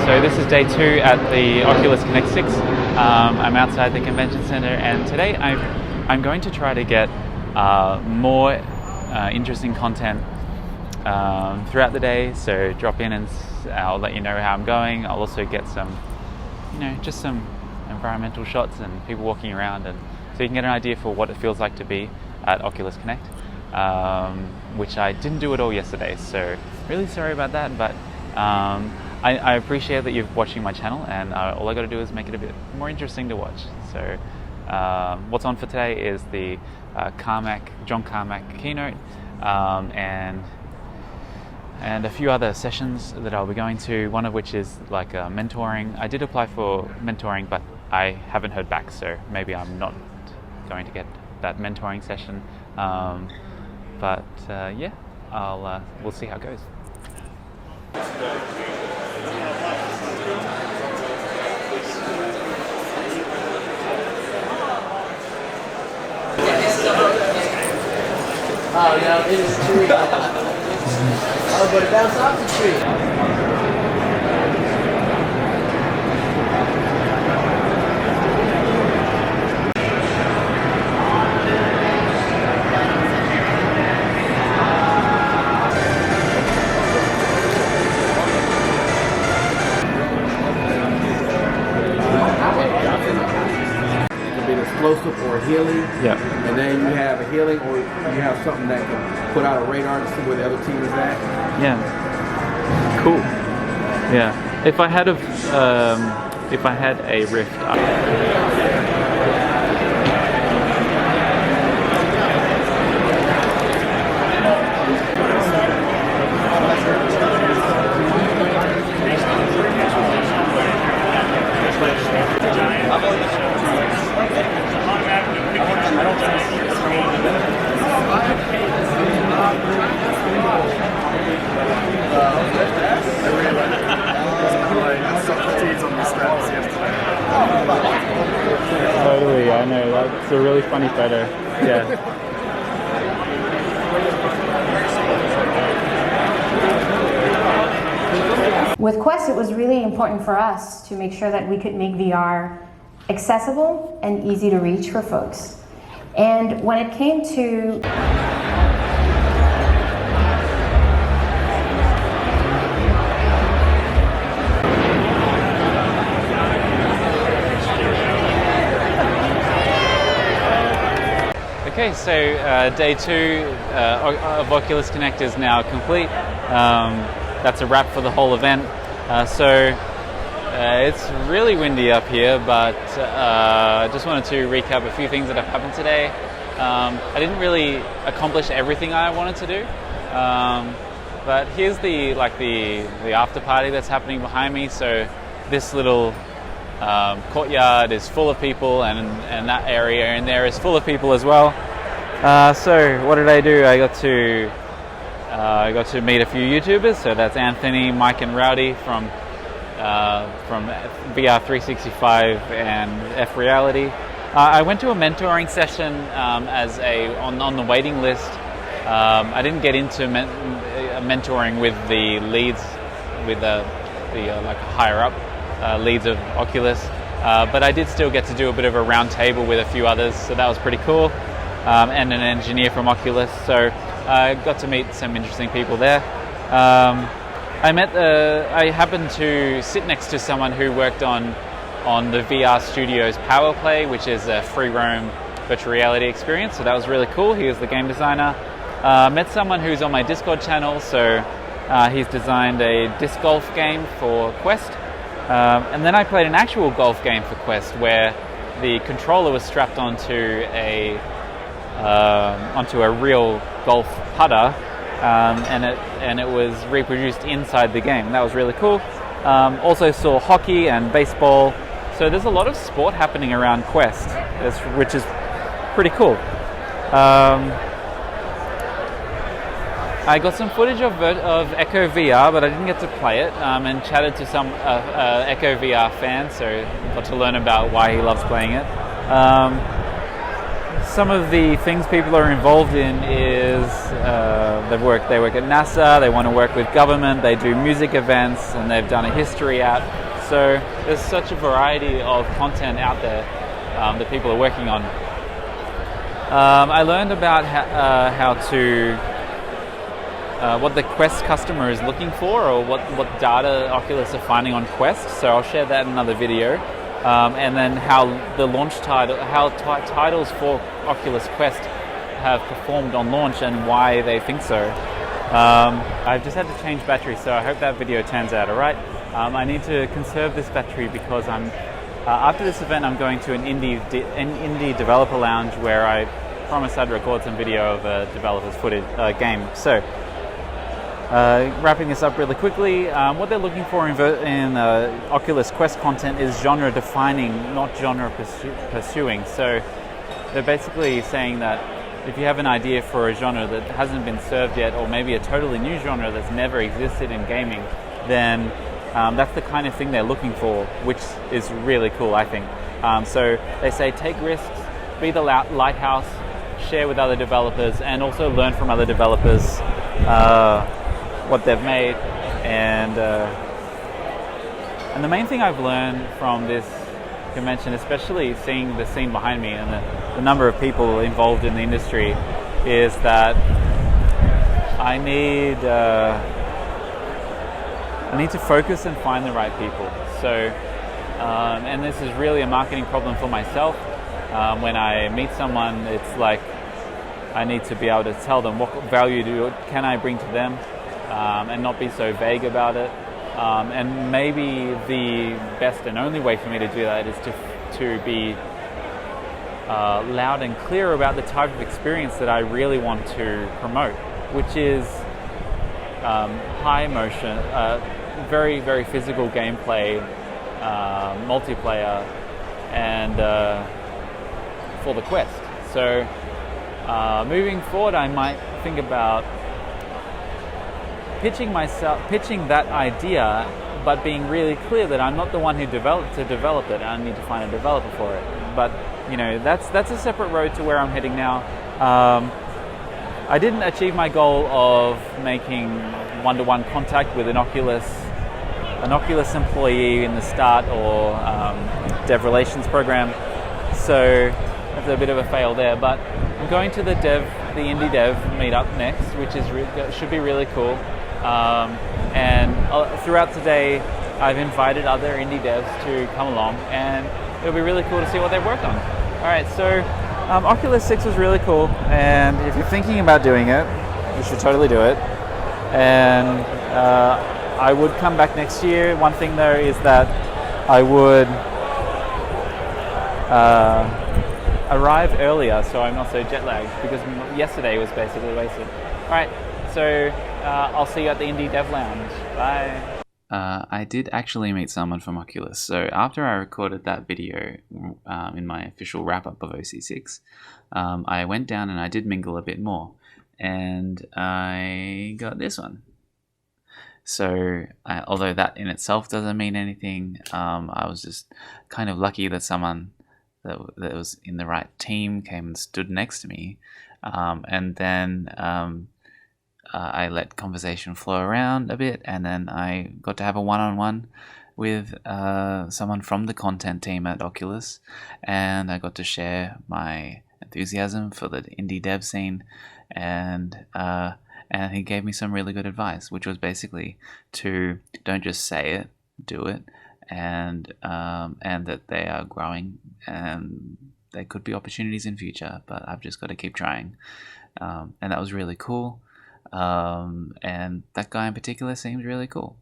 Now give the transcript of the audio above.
So this is day 2 at the Oculus Connect 6. I'm outside the convention center, and today I'm going to try to get more interesting content throughout the day. So drop in and I'll let you know how I'm going. I'll also get some, just some environmental shots and people walking around, and so you can get an idea for what it feels like to be at Oculus Connect, which I didn't do at all yesterday. So really sorry about that, but I appreciate that you're watching my channel, and all I got to do is make it a bit more interesting to watch. So what's on for today is the John Carmack keynote, and a few other sessions that I'll be going to, one of which is like mentoring. I did apply for mentoring, but I haven't heard back, so maybe I'm not going to get that mentoring session. But yeah, we'll see how it goes. Oh, yeah, it is a tree. Oh, but it bounced off the tree. Explosive or healing, and then you have a healing, or you have something that can put out a radar to see where the other team is at. Yeah, cool. Yeah, if I had a rift. Totally, I know, that's a really funny photo. Yeah. With Quest, it was really important for us to make sure that we could make VR accessible and easy to reach for folks. And when it came to Okay, so day 2 of Oculus Connect is now complete. That's a wrap for the whole event. It's really windy up here, but I just wanted to recap a few things that have happened today. I didn't really accomplish everything I wanted to do, but here's the after party that's happening behind me. So this little courtyard is full of people, and that area in there is full of people as well. So what did I do? I got to meet a few YouTubers. So that's Anthony, Mike, and Rowdy from VR 365 and F Reality. I went to a mentoring session on the waiting list. I didn't get into mentoring with the leads, with the higher up leads of Oculus, but I did still get to do a bit of a round table with a few others, so that was pretty cool, and an engineer from Oculus, so I got to meet some interesting people there. I happened to sit next to someone who worked on the VR Studios Power Play, which is a free roam virtual reality experience, so that was really cool. He was the game designer. Met someone who's on my Discord channel, so he's designed a disc golf game for Quest. And then I played an actual golf game for Quest where the controller was strapped onto a real golf putter, and it was reproduced inside the game. That was really cool. Also saw hockey and baseball. So there's a lot of sport happening around Quest, which is pretty cool. I got some footage of Echo VR, but I didn't get to play it, and chatted to some Echo VR fans, so got to learn about why he loves playing it. some of the things people are involved in is they work at NASA, they want to work with government, they do music events, and they've done a history app. So there's such a variety of content out there that people are working on. I learned about how to what the Quest customer is looking for, or what data Oculus are finding on Quest. So I'll share that in another video. And then how the launch titles for Oculus Quest have performed on launch and why they think so. I've just had to change battery, so I hope that video turns out all right. I need to conserve this battery because after this event I'm going to an indie developer lounge where I promised I'd record some video of a developer's footage game. So wrapping this up really quickly, what they're looking for in Oculus Quest content is genre defining, not genre pursuing. So they're basically saying that if you have an idea for a genre that hasn't been served yet, or maybe a totally new genre that's never existed in gaming, then that's the kind of thing they're looking for, which is really cool, I think. So they say take risks, be the lighthouse, share with other developers, and also learn from other developers what they've made. And the main thing I've learned from this convention, especially seeing the scene behind me and the number of people involved in the industry, is that I need to focus and find the right people. So, and this is really a marketing problem for myself. When I meet someone, it's like I need to be able to tell them what value can I bring to them, and not be so vague about it. And maybe the best and only way for me to do that is to be loud and clear about the type of experience that I really want to promote, which is high motion, very, very physical gameplay, multiplayer, and for the Quest. So moving forward, I might think about pitching that idea, but being really clear that I'm not the one who developed it. I need to find a developer for it. But you know, that's a separate road to where I'm heading now. I didn't achieve my goal of making one-to-one contact with an Oculus employee in the start or dev relations program, so that's a bit of a fail there. But I'm going to the indie dev meetup next, which should be really cool. And throughout today, I've invited other indie devs to come along, and it'll be really cool to see what they've worked on. All right, so Oculus 6 was really cool, and if you're thinking about doing it, you should totally do it. And I would come back next year. One thing though is that I would arrive earlier, so I'm not so jet lagged, because yesterday was basically wasted. All right, so I'll see you at the Indie Dev Lounge. Bye. I did actually meet someone from Oculus. So after I recorded that video in my official wrap-up of OC6, I went down and I did mingle a bit more. And I got this one. So although that in itself doesn't mean anything, I was just kind of lucky that someone that was in the right team came and stood next to me. And then I let conversation flow around a bit, and then I got to have a one-on-one with someone from the content team at Oculus, and I got to share my enthusiasm for the indie dev scene, and he gave me some really good advice, which was basically to don't just say it, do it, and that they are growing and there could be opportunities in future, but I've just got to keep trying. And that was really cool. And that guy in particular seems really cool.